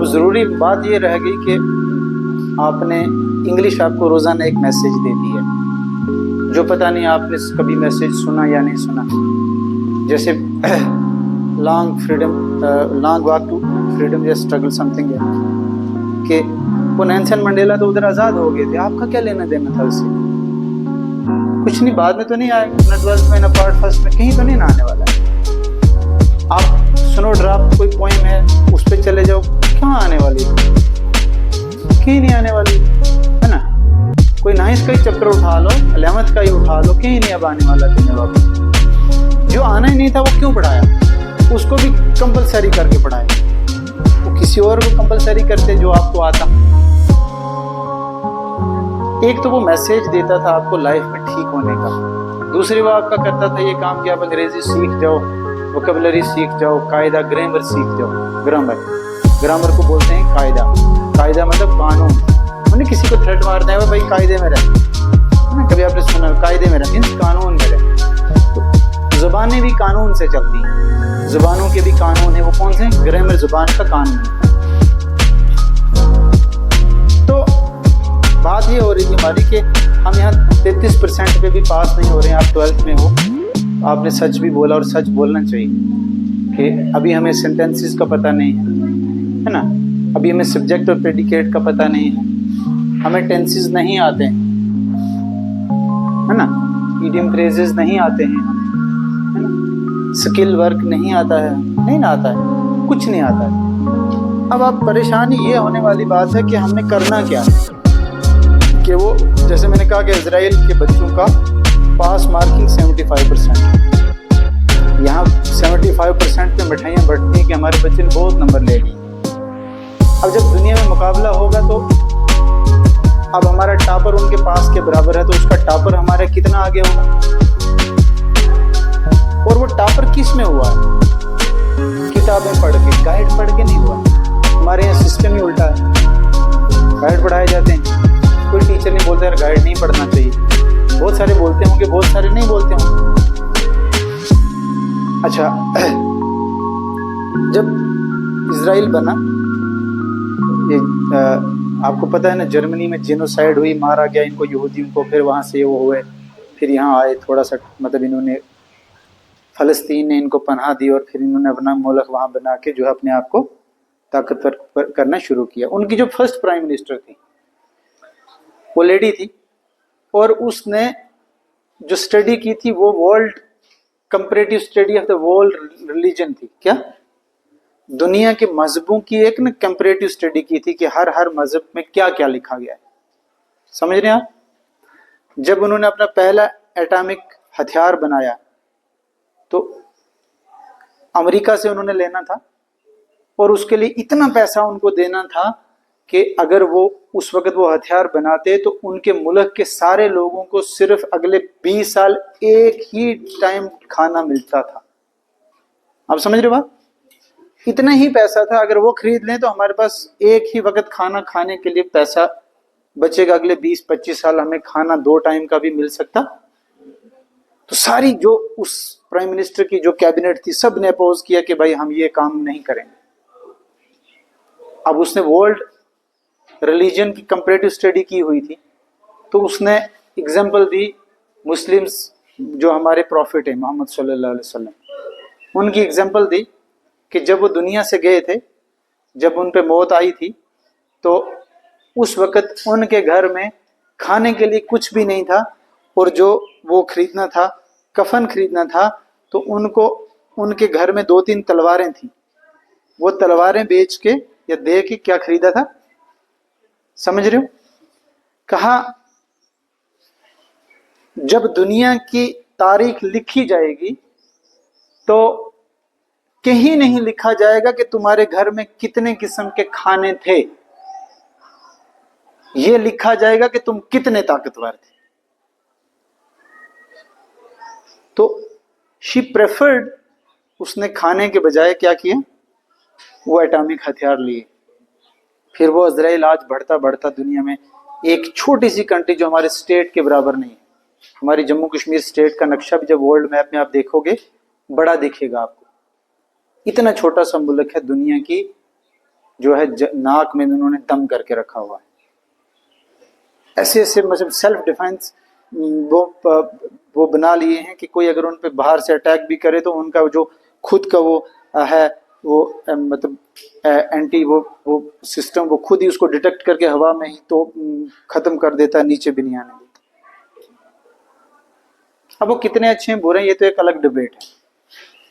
ज़रूरी बात ये रह गई कि आपने इंग्लिश आपको रोज़ाना एक मैसेज देती है, जो पता नहीं आपने कभी मैसेज सुना या नहीं सुना। जैसे लॉन्ग वॉक टू फ्रीडम या स्ट्रगल समथिंग है कि वो नेल्सन मंडेला तो उधर आज़ाद हो गए थे, आपका क्या लेना देना था उससे? कुछ नहीं, बाद में तो नहीं आएगा, ना 12th में ना पार्ट फर्स्ट में, कहीं तो नहीं ना आने वाला है। आप सुनो ड्राफ्ट कोई पोइम है उस पर चले जाओ, कहाँ आने वाली है? कहीं नहीं आने वाली है ना। कोई 9th का ही चैप्टर उठा लो, 11th का ही उठा लो, कहीं नहीं अब आने वाला तुम्हें वापस। जो आना ही नहीं था वो क्यों पढ़ाया? उसको भी कंपलसरी करके पढ़ाया। वो किसी और को कंपलसरी करते जो आपको आता। एक तो वो मैसेज देता था आपको लाइफ में ठीक होने का, दूसरी वो आपका करता था ये काम कि आप अंग्रेजी सीख जाओ, वोकैबुलरी सीख जाओ, कायदा ग्रामर सीख जाओ। ग्रामर को बोलते हैं कायदा। कायदा मतलब कानून। मैंने किसी को थ्रेट मारना है भाई कायदे में रहे, कभी आपने सुना कायदे में रहे मीन्स कानून में रहे। तो जुबानें भी कानून से चलती हैं, जुबानों के भी कानून है। वो कौन से? ग्रामर जुबान का कानून है। तो बात ये हो रही थी हमारी कि हम यहाँ 33% पे भी पास नहीं हो रहे हैं। आप 12th में हो, आपने सच भी बोला और सच बोलना चाहिए कि अभी हमें सेंटेंसेस का पता नहीं है ना, अभी हमें सब्जेक्ट और प्रेडिकेट का पता नहीं है, हमें टेंसेस नहीं आते हैं, है ना, इडियम फ्रेजेस नहीं आते हैं, है ना, स्किल वर्क नहीं आता है, नहीं ना आता है, कुछ नहीं आता है। अब आप परेशानी ये होने वाली बात है कि हमने करना क्या है कि वो जैसे मैंने कहा कि इजराइल के बच्चों का पास मार्किंग 75%। यहाँ 75% पे मिठाइयाँ बढ़ती हैं कि हमारे बच्चे ने बहुत नंबर ले लिए। अब जब दुनिया में मुकाबला होगा तो अब हमारा टॉपर उनके पास के बराबर है, तो उसका टॉपर हमारे कितना आगे होगा? और वो टॉपर किस में हुआ है? किताबें पढ़ के, गाइड पढ़ के नहीं हुआ। हमारे यहाँ सिस्टम ही उल्टा है, गाइड पढ़ाए जाते हैं। कोई टीचर नहीं बोलता यार गाइड नहीं पढ़ना चाहिए, बहुत सारे बोलते होंगे, बहुत सारे नहीं बोलते होंगे। अच्छा, जब इजराइल बना, ये आपको पता है ना, जर्मनी में जेनोसाइड हुई, मारा गया इनको, यहूदियों को। फिर वहाँ से वो हुए, फिर यहाँ आए, थोड़ा सा मतलब इन्होंने, फ़लस्तीन ने इनको पनाह दी और फिर इन्होंने अपना मुल्क वहाँ बना के जो है अपने आप को ताकतवर करना शुरू किया। उनकी जो फर्स्ट प्राइम मिनिस्टर थी वो लेडी थी, और उसने जो स्टडी की थी वो world comparative study of the world religion थी। क्या? दुनिया के मजहबों की एक ना कंपैरेटिव स्टडी की थी कि हर मजहब में क्या क्या लिखा गया है। समझ रहे हैं आप? जब उन्होंने अपना पहला एटॉमिक हथियार बनाया तो अमेरिका से उन्होंने लेना था, और उसके लिए इतना पैसा उनको देना था कि अगर वो उस वक्त वो हथियार बनाते तो उनके मुल्क के सारे लोगों को सिर्फ अगले 20 साल एक ही टाइम खाना मिलता था। आप समझ रहे हो बात? इतना ही पैसा था, अगर वो खरीद लें तो हमारे पास एक ही वक्त खाना खाने के लिए पैसा बचेगा। अगले 20-25 साल हमें खाना 2 टाइम का भी मिल सकता। तो सारी जो उस प्राइम मिनिस्टर की जो कैबिनेट थी, सब ने अपोज किया कि भाई हम ये काम नहीं करेंगे। अब उसने वर्ल्ड रिलीजन की कंपैरेटिव स्टडी की हुई थी, तो उसने एग्जाम्पल दी मुस्लिम्स, जो हमारे प्रॉफिट है मोहम्मद सल्लल्लाहु अलैहि वसल्लम, उनकी एग्जाम्पल दी कि जब वो दुनिया से गए थे, जब उन पे मौत आई थी, तो उस वक़्त उनके घर में खाने के लिए कुछ भी नहीं था, और जो वो खरीदना था, कफन खरीदना था, तो उनको उनके घर में 2-3 तलवारें थी। वो तलवारें बेच के या दे के क्या खरीदा था? समझ रहे हो? कहा जब दुनिया की तारीख लिखी जाएगी तो कहीं नहीं लिखा जाएगा कि तुम्हारे घर में कितने किस्म के खाने थे, ये लिखा जाएगा कि तुम कितने ताकतवर थे। तो शी प्रेफर्ड, उसने खाने के बजाय क्या किया? वो एटॉमिक हथियार लिए। फिर वो इजराइल आज बढ़ता बढ़ता दुनिया में एक छोटी सी कंट्री जो हमारे स्टेट के बराबर नहीं है। हमारी जम्मू कश्मीर स्टेट का नक्शा भी जब वर्ल्ड मैप में आप देखोगे बड़ा दिखेगा आपको। इतना छोटा सा मुल्क है दुनिया की जो है नाक में उन्होंने दम करके रखा हुआ है। ऐसे ऐसे मतलब सेल्फ डिफेंस वो बना लिए हैं कि कोई अगर उन पे बाहर से अटैक भी करे तो उनका जो खुद का वो है वो मतलब एंटी वो सिस्टम वो खुद ही उसको डिटेक्ट करके हवा में ही तो खत्म कर देता है, नीचे भी नहीं आने देता। अब वो कितने अच्छे हैं बुरे हैं ये तो एक अलग डिबेट है,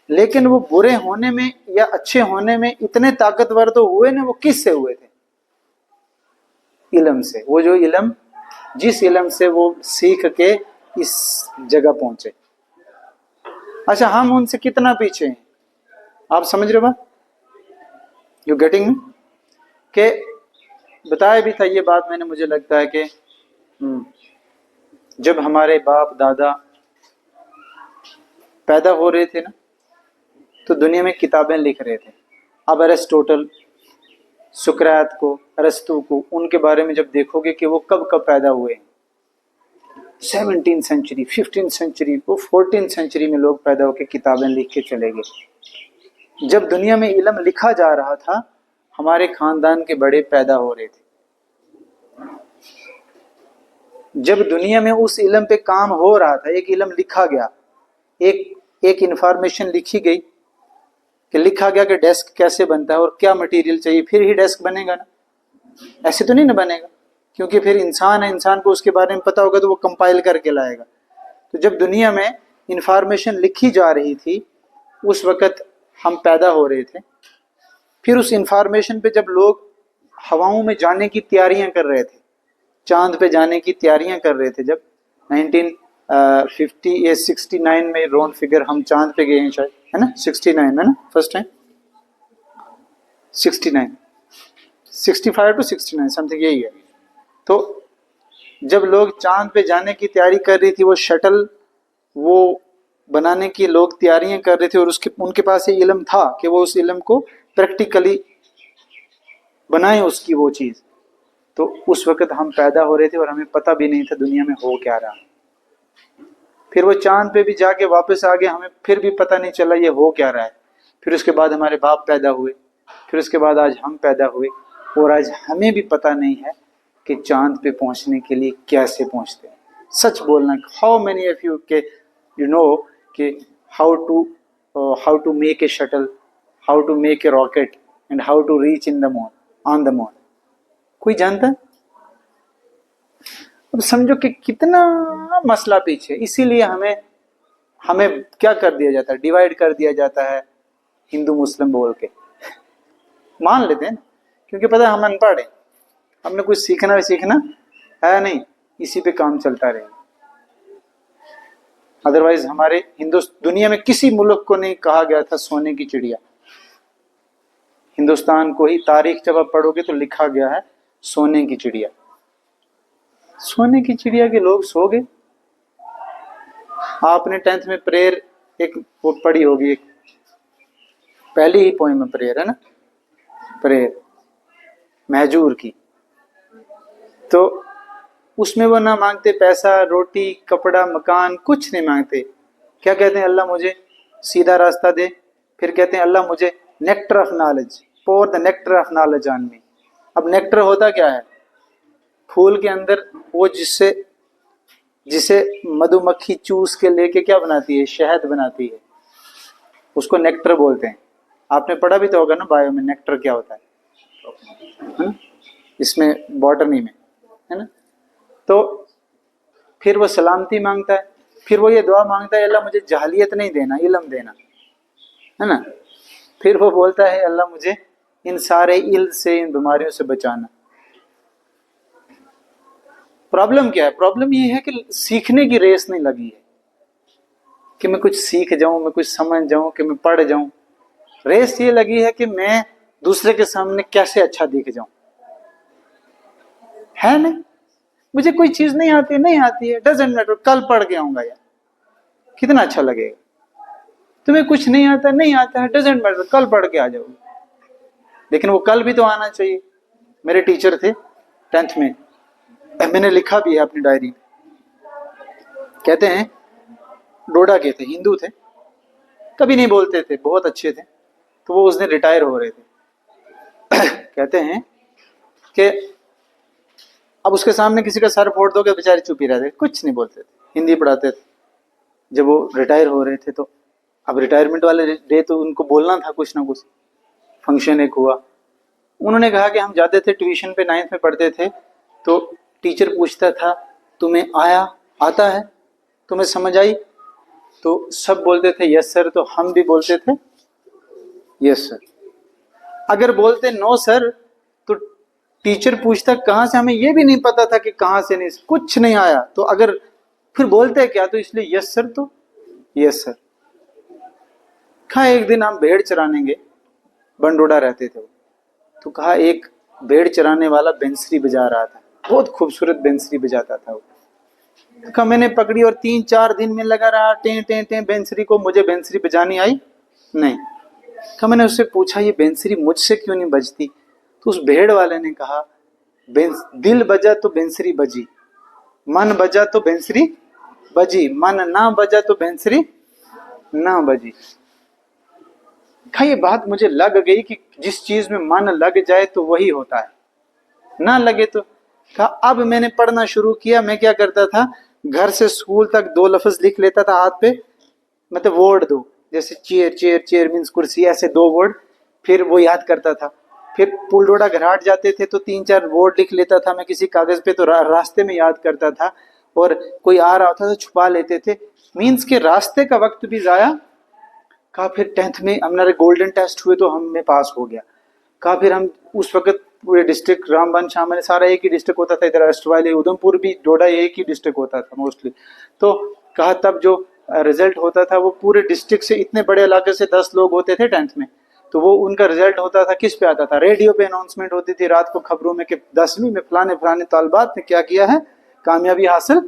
लेकिन वो बुरे होने में या अच्छे होने में इतने ताकतवर तो हुए ना, वो किस से हुए थे? इल्म से। वो जो इल्म, जिस इल्म से वो सीख के इस जगह पहुंचे। अच्छा, हम उनसे कितना पीछे हैं, आप समझ रहे हो बात? You getting me? के बताया भी था ये बात मैंने, मुझे लगता है कि जब हमारे बाप दादा पैदा हो रहे थे ना, तो दुनिया में किताबें लिख रहे थे। अब अरिस्टोटल, सुकरात को, अरस्तु को, उनके बारे में जब देखोगे कि वो कब कब पैदा हुए, 17th सेंचुरी, 15th सेंचुरी, वो 14th सेंचुरी में लोग पैदा होकर किताबें लिख के चले गए। जब दुनिया में इल्म लिखा जा रहा था, हमारे खानदान के बड़े पैदा हो रहे थे। जब दुनिया में उस इल्म पे काम हो रहा था, एक इल्म लिखा गया, एक इंफॉर्मेशन लिखी गई कि लिखा गया कि डेस्क कैसे बनता है और क्या मटेरियल चाहिए, फिर ही डेस्क बनेगा ना, ऐसे तो नहीं ना बनेगा, क्योंकि फिर इंसान है, इंसान को उसके बारे में पता होगा तो वो कंपाइल करके लाएगा। तो जब दुनिया में इंफॉर्मेशन लिखी जा रही थी, उस वक़्त हम पैदा हो रहे थे। फिर उस इंफॉर्मेशन पे जब लोग हवाओं में जाने की तैयारियां कर रहे थे, चांद पे जाने की तैयारियां कर रहे थे, जब 1950 या 69 में राउंड फिगर हम चांद पे गए हैं शायद, है ना, 69 है ना फर्स्ट टाइम, 69, 65 to 69 समथिंग यही है। तो जब लोग चांद पे जाने की तैयारी कर रही थी, वो शटल वो बनाने की लोग तैयारियां कर रहे थे, और उसके उनके पास ये इल्म था कि वो उस इल्म को प्रैक्टिकली बनाए उसकी वो चीज़। तो उस वक़्त हम पैदा हो रहे थे और हमें पता भी नहीं था दुनिया में हो क्या रहा। फिर वो चांद पे भी जाके वापस आ गए, हमें फिर भी पता नहीं चला ये हो क्या रहा है। फिर उसके बाद हमारे बाप पैदा हुए, फिर उसके बाद आज हम पैदा हुए, और आज हमें भी पता नहीं है कि चांद पे पहुंचने के लिए कैसे पहुंचते हैं। सच बोलना, हाउ मेनी ऑफ यू के यू नो कि how to make a shuttle, how to make a rocket and how to reach in the moon, on the moon? कोई जानता है? अब समझो कि कितना मसला पीछे। इसीलिए हमें क्या कर दिया जाता है, डिवाइड कर दिया जाता है हिंदू मुस्लिम बोल के। मान लेते हैं क्योंकि पता है हम अनपढ़ हैं, हमने कुछ सीखना है नहीं, इसी पे काम चलता रहेगा। अदरवाइज हमारे दुनिया में किसी मुल्क को नहीं कहा गया था सोने की चिड़िया। हिंदुस्तान को ही तारीख जब आप पढ़ोगे तो लिखा गया है सोने की चिड़िया। सोने की चिड़िया के लोग सो गए। आपने 10th में प्रेयर एक वो पढ़ी होगी, एक पहली ही पोइम में प्रेयर है ना, प्रेयर महजूर की। तो उसमें वो ना मांगते पैसा, रोटी, कपड़ा, मकान, कुछ नहीं मांगते। क्या कहते हैं? अल्लाह मुझे सीधा रास्ता दे। फिर कहते हैं अल्लाह मुझे nectar of knowledge, pour the nectar of knowledge on me. अब नेक्टर होता क्या है? फूल के अंदर वो जिसे मधुमक्खी चूस के लेके क्या बनाती है? शहद बनाती है, उसको नेक्टर बोलते हैं। आपने पढ़ा भी तो होगा ना बायो में, नेक्टर क्या होता है? इसमें बॉटनी में, है ना। तो फिर वो सलामती मांगता है, फिर वो ये दुआ मांगता है अल्लाह मुझे जहालियत नहीं देना, इल्म देना, है ना। फिर वो बोलता है अल्लाह मुझे इन सारे इल्म से, इन बीमारियों से बचाना। प्रॉब्लम क्या है? प्रॉब्लम ये है कि सीखने की रेस नहीं लगी है कि मैं कुछ सीख जाऊं, मैं कुछ समझ जाऊं, कि मैं पढ़ जाऊं। रेस ये लगी है कि मैं दूसरे के सामने कैसे अच्छा दिख जाऊं, है नहीं। मुझे कोई चीज नहीं आती है, डजेंट मैटर, कल पढ़ के आऊंगा यार, कितना अच्छा लगेगा। तुम्हें कुछ नहीं आता है, डजेंट मैटर, कल पढ़ के आ जाओगे। लेकिन वो कल भी तो आना चाहिए। मेरे टीचर थे 10th में, मैंने लिखा भी है अपनी डायरी में। कहते हैं डोडा के थे, हिंदू थे, कभी नहीं बोलते थे, बहुत अच्छे थे। तो वो उस दिन रिटायर हो रहे थे। कहते हैं कि अब उसके सामने किसी का सर फोड़ दोगे, बेचारे चुप ही रहते, कुछ नहीं बोलते थे, हिंदी पढ़ाते थे। जब वो रिटायर हो रहे थे तो अब रिटायरमेंट वाले डे तो उनको बोलना था कुछ ना कुछ। फंक्शन एक हुआ, उन्होंने कहा कि हम जाते थे ट्यूशन पे, 9th में पढ़ते थे, तो टीचर पूछता था तुम्हें आता है, तुम्हें समझ आई? तो सब बोलते थे यस सर, तो हम भी बोलते थे यस सर। अगर बोलते नो सर तो टीचर पूछता कहाँ से, हमें ये भी नहीं पता था कि कहाँ से, नहीं कुछ नहीं आया, तो अगर फिर बोलते क्या, तो इसलिए यस सर, तो यस सर। कहा एक दिन हम भेड़ चराने गए, बंडोड़ा रहते थे वो, तो कहा एक भेड़ चराने वाला बेंसरी बजा रहा था, बहुत खूबसूरत बेंसरी बजाता था वो। कहा मैंने पकड़ी और 3-4 दिन में लगा रहा टें टें टें बेंसरी को, मुझे बेंसरी बजानी आई नहीं। कहा मैंने उससे पूछा ये बेंसरी मुझसे क्यों नहीं बजती? तो उस भेड़ वाले ने कहा दिल बजा तो बेंसरी बजी, मन बजा तो बेंसरी बजी, मन ना बजा तो बेंसरी ना बजी। कहा ये बात मुझे लग गई कि जिस चीज में मन लग जाए तो वही होता है, ना लगे तो। कहा अब मैंने पढ़ना शुरू किया, मैं क्या करता था, घर से स्कूल तक 2 लफ्ज लिख लेता था हाथ पे, मतलब वर्ड 2, जैसे चेयर चेयर चेयर मीन्स कुर्सी, ऐसे 2 वर्ड, फिर वो याद करता था। फिर पुलडोड़ा घराट जाते थे तो 3-4 वर्ड लिख लेता था मैं किसी कागज पे, तो रास्ते में याद करता था। और कोई आ रहा होता तो छुपा लेते थे, मीन्स के रास्ते का वक्त भी जाया। कहा फिर 10th में हमारे गोल्डन टेस्ट हुए तो हम में पास हो गया। कहा फिर हम उस वक्त पूरे डिस्ट्रिक्ट रामबन शामिल सारा एक ही डिस्ट्रिक्ट होता था, इधर अस्ट वाले उधमपुर भी डोडा एक ही डिस्ट्रिक्ट होता था मोस्टली। तो कहा तब जो रिजल्ट होता था वो पूरे डिस्ट्रिक्ट से, इतने बड़े इलाके से 10 लोग होते थे 10th में, तो वो उनका रिजल्ट होता था किस पे आता था, रेडियो पे अनाउंसमेंट होती थी रात को खबरों में कि 10वीं में फलाने फलाने तालबात ने क्या किया है, कामयाबी हासिल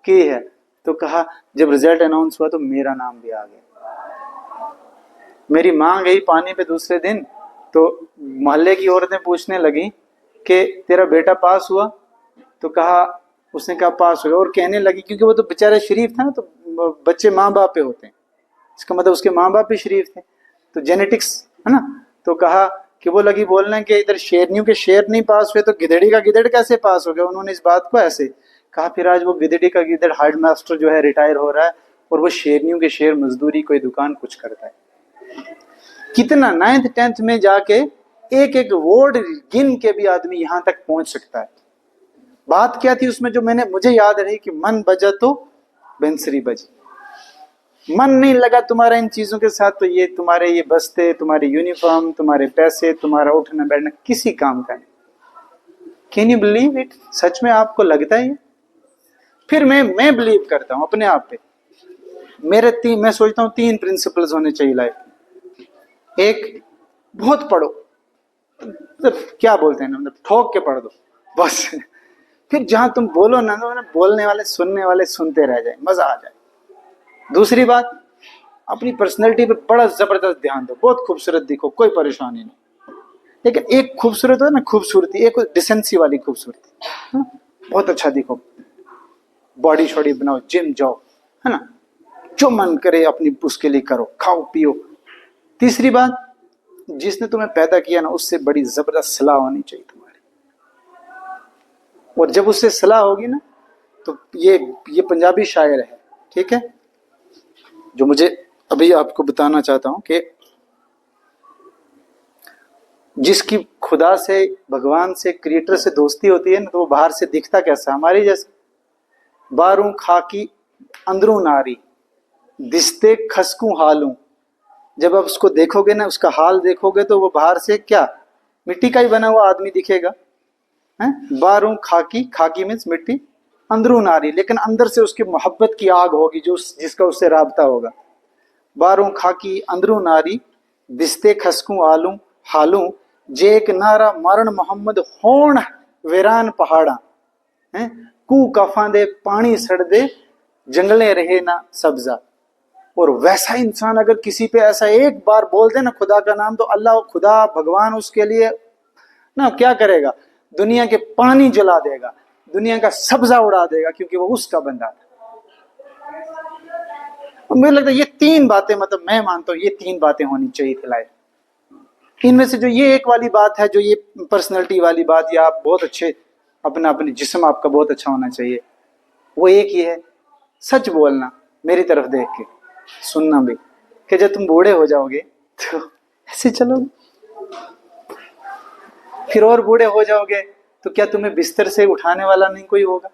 की है। तो कहा जब रिजल्ट अनाउंस हुआ तो मेरा नाम भी आ गया। मेरी माँ गई पानी पे दूसरे दिन, तो मोहल्ले की औरतें पूछने लगी कि तेरा बेटा पास हुआ? तो कहा, उसने कहा पास हो गया, और कहने लगी, क्योंकि वो तो बेचारा शरीफ था ना, तो बच्चे माँ बाप पे होते हैं, इसका मतलब उसके माँ बाप भी शरीफ थे, तो जेनेटिक्स है ना। तो कहा कि वो लगी बोलने कि इधर शेरनियों के शेर नहीं पास हुए तो गिदड़ी का गिदड़ कैसे पास हो गया। उन्होंने इस बात को ऐसे कहा। फिर आज वो गिदड़ी का गिदड़ हेड मास्टर जो है रिटायर हो रहा है, और वो शेरनियों के शेर मजदूरी कोई दुकान कुछ करता है। कितना 9th 10th में जाके एक एक वर्ड गिन के भी आदमी यहां तक पहुंच सकता है। बात क्या थी उसमें जो मुझे याद रही कि मन बजा तो बेंसरी बजी। मन नहीं लगा तुम्हारा इन चीजों के साथ तो ये तुम्हारे ये बस्ते, तुम्हारी यूनिफॉर्म, तुम्हारे पैसे, तुम्हारा उठना बैठना किसी काम का नहीं। Can you believe it? सच में आपको लगता है? फिर मैं बिलीव करता हूं अपने आप पे। मैं सोचता हूं 3 प्रिंसिपल्स होने चाहिए लाइफ में। एक, बहुत पढ़ो, मतलब क्या बोलते हैं ना, मतलब ठोक के पढ़ दो बस। फिर जहां तुम बोलो ना, बोलने वाले सुनने वाले सुनते रह जाए, मजा आ जाए। दूसरी बात, अपनी पर्सनैलिटी पे बड़ा जबरदस्त ध्यान दो, बहुत खूबसूरत दिखो, कोई परेशानी नहीं। लेकिन एक खूबसूरत है ना खूबसूरती, एक डिसेंसी वाली खूबसूरती, बहुत अच्छा दिखो, बॉडी शॉडी बनाओ, जिम जाओ, है ना, जो मन करे अपनी उसके लिए करो, खाओ पियो। तीसरी बात, जिसने तुम्हें पैदा किया ना उससे बड़ी जबरदस्त सलाह होनी चाहिए तुम्हारी, और जब उससे सलाह होगी ना तो ये पंजाबी शायर है, ठीक है, जो मुझे अभी आपको बताना चाहता हूं कि जिसकी खुदा से, भगवान से, क्रिएटर से दोस्ती होती है ना, तो वो बाहर से दिखता कैसा, हमारी जैसे। बारू खाकी अंदरू नारी, दिसते खसकू हालू। जब आप उसको देखोगे ना, उसका हाल देखोगे, तो वो बाहर से क्या, मिट्टी का ही बना हुआ आदमी दिखेगा, है। बारू खाकी, खाकी मीन्स मिट्टी, अंदरू नारी, लेकिन अंदर से उसकी मोहब्बत की आग होगी, जो जिसका उससे राबता होगा। बारू खाकी अंदरू नारी, दिसते खसकू आलू हालू, जे एक नारा मारण मोहम्मद होण वीरान पहाड़ा, है। कू कफा दे पानी सड़ दे, जंगले रहे ना सब्जा। और वैसा इंसान अगर किसी पे ऐसा एक बार बोल दे ना खुदा का नाम, तो अल्लाह, खुदा, भगवान उसके लिए ना क्या करेगा, दुनिया के पानी जला देगा, दुनिया का सब्जा उड़ा देगा, क्योंकि वो उसका बंदा था। मुझे लगता है ये 3 बातें, मतलब मैं मानता हूं ये 3 बातें होनी चाहिए थी लाइफ। इनमें से जो ये एक वाली बात है, जो ये पर्सनैलिटी वाली बात, या आप बहुत अच्छे, अपने जिस्म आपका बहुत अच्छा होना चाहिए, वो एक ही है सच बोलना, मेरी तरफ देख के सुनना भी, कि जब तुम बूढ़े हो जाओगे तो ऐसे चलोगे, फिर और बूढ़े हो जाओगे तो क्या तुम्हें बिस्तर से उठाने वाला नहीं कोई होगा?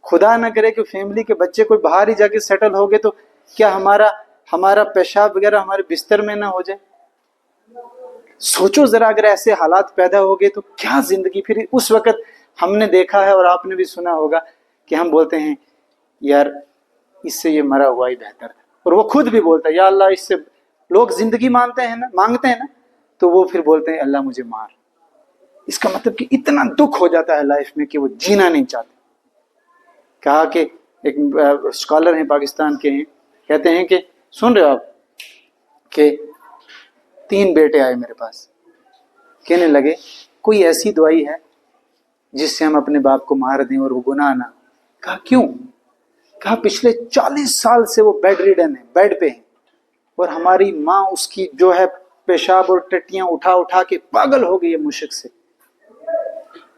खुदा ना करे कि फैमिली के बच्चे कोई बाहर ही जाके सेटल हो गए, तो क्या हमारा पेशाब वगैरह हमारे बिस्तर में ना हो जाए? सोचो जरा, अगर ऐसे हालात पैदा हो गए तो क्या जिंदगी। फिर उस वक्त हमने देखा है और आपने भी सुना होगा कि हम बोलते हैं यार इससे ये मरा हुआ ही बेहतर था, और वो खुद भी बोलता है या अल्लाह इससे, लोग जिंदगी मांगते हैं ना, तो वो फिर बोलते हैं अल्लाह मुझे मार। इसका मतलब कि इतना दुख हो जाता है लाइफ में कि वो जीना नहीं चाहते। कहा कि एक स्कॉलर हैं, पाकिस्तान के हैं, कहते हैं कि सुन रहे हो आप, कि 3 बेटे आए मेरे पास, कहने लगे कोई ऐसी दवाई है जिससे हम अपने बाप को मार दें और वो गुनाह ना। कहा क्यों? कहा पिछले 40 साल से वो बेड रिडन है, बेड पे है, और हमारी माँ उसकी जो है पेशाब और टट्टियां उठा उठा के पागल हो गई है मुश्क से।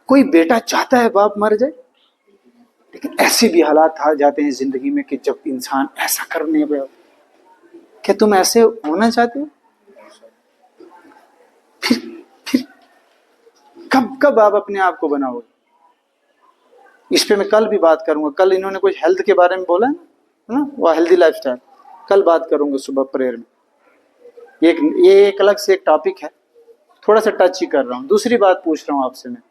कोई बेटा चाहता है बाप मर जाए? लेकिन ऐसे भी हालात आ जाते हैं जिंदगी में कि जब इंसान ऐसा करने पे, क्या तुम ऐसे होना चाहते हो? फिर कब आप अपने आप को बनाओगे? इस पे मैं कल भी बात करूंगा। कल इन्होंने कुछ हेल्थ के बारे में बोला है ना, वो हेल्दी लाइफस्टाइल, कल बात करूंगा सुबह प्रेयर में। ये एक अलग से एक टॉपिक है, थोड़ा सा टच ही कर रहा हूँ। दूसरी बात पूछ रहा हूँ आपसे मैं,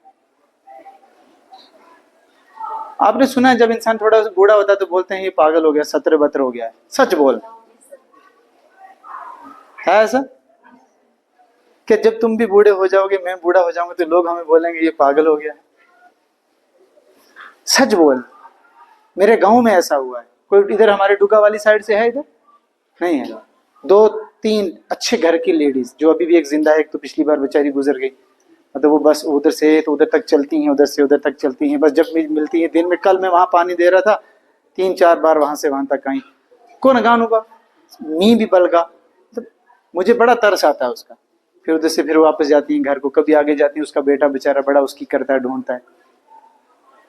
आपने सुना है जब इंसान थोड़ा बूढ़ा होता है तो बोलते हैं ये पागल हो गया, सत्र बतर हो गया है। सच बोल, है ऐसा कि जब तुम भी बूढ़े हो जाओगे, मैं बूढ़ा हो जाऊंगा, तो लोग हमें बोलेंगे ये पागल हो गया है? सच बोल, मेरे गांव में ऐसा हुआ है। कोई इधर हमारे डुगा वाली साइड से है? इधर नहीं है। 2-3 अच्छे घर की लेडीज जो अभी भी एक जिंदा है, एक तो पिछली बार बेचारी गुजर गई, मतलब वो बस उधर से तो उधर तक चलती हैं, उधर से उधर तक चलती हैं, बस जब मिलती है दिन में। कल मैं वहां पानी दे रहा था, 3-4 बार वहां से वहां तक आई, कौन गान होगा, मी भी बलगा, तो मुझे बड़ा तरस आता है उसका। फिर उधर से फिर वापस जाती हैं घर को, कभी आगे जाती है, उसका बेटा बेचारा बड़ा उसकी करता है, ढूंढता है।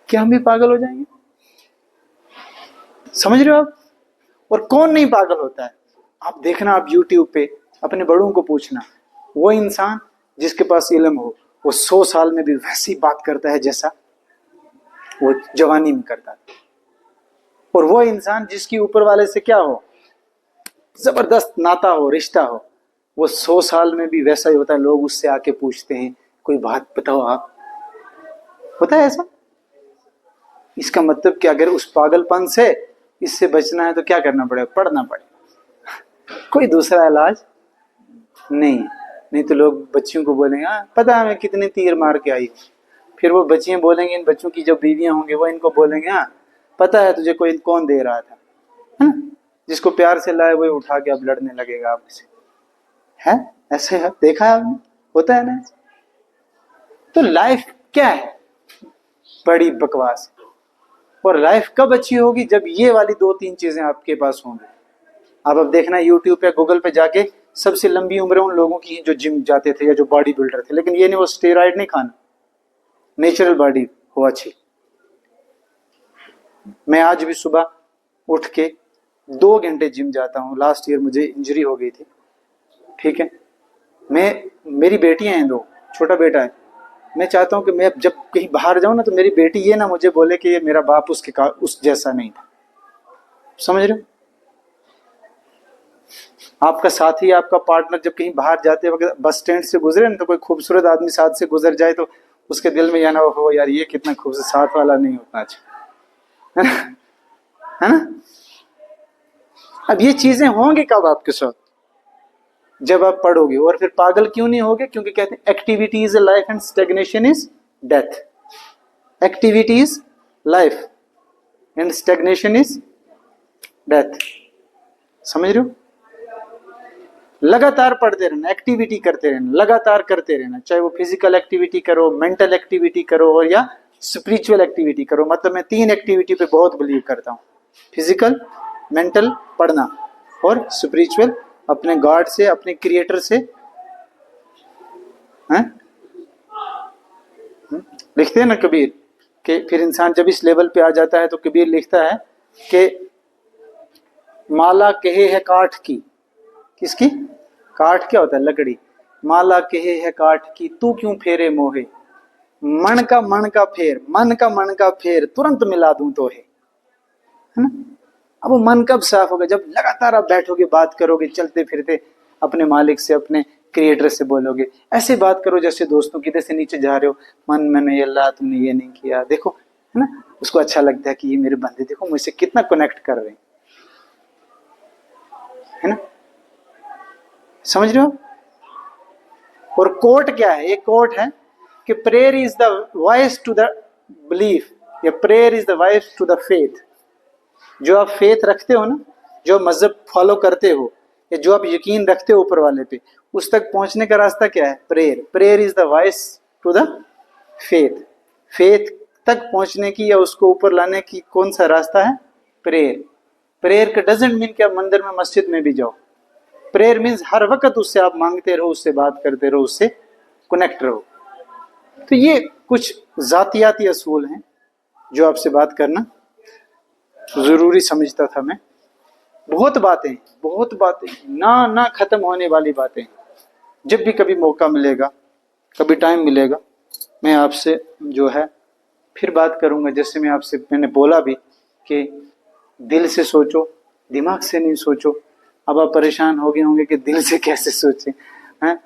क्या हम भी पागल हो जाएंगे? समझ रहे हो आप? और कौन नहीं पागल होता है? आप देखना, आप यूट्यूब पे अपने बड़ों को पूछना, वो इंसान जिसके पास इल्म हो वो 100 साल में भी वैसी बात करता है जैसा वो जवानी में करता है। और वो इंसान जिसकी ऊपर वाले से क्या हो, जबरदस्त नाता हो, रिश्ता हो, वो 100 साल में भी वैसा ही होता है। लोग उससे आके पूछते हैं कोई बात बताओ आप, होता है ऐसा? इसका मतलब कि अगर उस पागलपन से इससे बचना है तो क्या करना पड़ेगा? पढ़ना पड़ेगा, कोई दूसरा इलाज नहीं तो लोग बच्चियों को बोलेंगे हाँ पता है हमें कितने तीर मार के आई। फिर वो बच्चियां बोलेंगी, इन बच्चों की जो बीवियां होंगी वो इनको बोलेंगे हाँ पता है तुझे कोई कौन दे रहा था, है? जिसको प्यार से लाए वो उठा के अब लड़ने लगेगा आपसे, है? ऐसे है, देखा है आपने, होता है ना? तो लाइफ क्या है? बड़ी बकवास। और लाइफ कब अच्छी होगी? जब ये वाली 2-3 चीजें आपके पास होंगी। आप अब देखना यूट्यूब पे, गूगल पे जाके, सबसे लंबी उम्र उन लोगों की जो जिम जाते थे या जो बॉडी बिल्डर थे। लेकिन ये नहीं, वो स्टेरॉइड नहीं खाना, नेचुरल बॉडी हो अच्छी। मैं आज भी सुबह उठ के 2 घंटे जिम जाता हूँ। लास्ट ईयर मुझे इंजरी हो गई थी, ठीक है। मेरी बेटियां हैं 2, छोटा बेटा है। मैं चाहता हूँ कि मैं जब कहीं बाहर जाऊँ ना तो मेरी बेटी ये ना मुझे बोले कि ये मेरा बाप उस जैसा नहीं था। समझ रहे हो? आपका साथी, आपका पार्टनर जब कहीं बाहर जाते वक्त बस स्टैंड से गुजरे ना, तो कोई खूबसूरत आदमी साथ से गुजर जाए तो उसके दिल में यह ना हो यार ये कितना खूबसूरत, साथ वाला नहीं होता अच्छा, है ना? अब ये चीजें होंगी कब आपके साथ? जब आप पढ़ोगे। और फिर पागल क्यों नहीं होगे? क्योंकि कहते हैं activity is life and stagnation is death. Activity is life and stagnation is death. समझ रहे हो? लगातार पढ़ते रहना, एक्टिविटी करते रहना, लगातार करते रहना, चाहे वो फिजिकल एक्टिविटी करो, मेंटल एक्टिविटी करो और या स्पिरिचुअल एक्टिविटी करो। मतलब मैं 3 एक्टिविटी पे बहुत बिलीव करता हूँ, फिजिकल, मेंटल पढ़ना और स्पिरिचुअल, अपने गॉड से, अपने क्रिएटर से हैं? लिखते हैं ना कबीर कि फिर इंसान जब इस लेवल पे आ जाता है तो कबीर लिखता है कि माला कहे है काठ की, किसकी? काठ क्या होता है? लकड़ी। माला कहे है काठ की, तू क्यों फेरे मोहे, मन का फेर, मन का फेर, तुरंत मिला दूं तो है ना? अब वो मन कब साफ होगा? जब लगातार आप बैठोगे, बात करोगे, चलते फिरते अपने मालिक से, अपने क्रिएटर से बोलोगे। ऐसे बात करो जैसे दोस्तों की, जैसे नीचे जा रहे हो, मन में ये अल्लाह तुमने ये नहीं किया, देखो, है ना? उसको अच्छा लगता है कि ये मेरे बंदे देखो मुझसे कितना कनेक्ट कर रहे हैं, है ना? समझ रहे हो? और कोट क्या है? एक कोट है कि prayer is the voice to the belief, या prayer is the voice to the faith. जो आप फेथ रखते हो ना, जो मजहब फॉलो करते हो, या जो आप यकीन रखते हो ऊपर वाले पे, उस तक पहुंचने का रास्ता क्या है? Prayer. Prayer is the voice to the faith. Faith तक पहुंचने की या उसको ऊपर लाने की कौन सा रास्ता है? प्रेयर। प्रेयर का डजेंट मीन कि आप मंदिर में, मस्जिद में भी जाओ। प्रेयर मीन्स हर वक्त उससे आप मांगते रहो, उससे बात करते रहो, उससे कनेक्ट रहो। तो ये कुछ जातियाती असूल हैं जो आपसे बात करना जरूरी समझता था मैं। बहुत बातें ना खत्म होने वाली बातें। जब भी कभी मौका मिलेगा, कभी टाइम मिलेगा, मैं आपसे जो है फिर बात करूंगा। जैसे मैं आपसे मैंने बोला भी कि दिल से सोचो, दिमाग से नहीं सोचो। अब आप परेशान हो गए होंगे कि दिल से कैसे सोचें, हैं?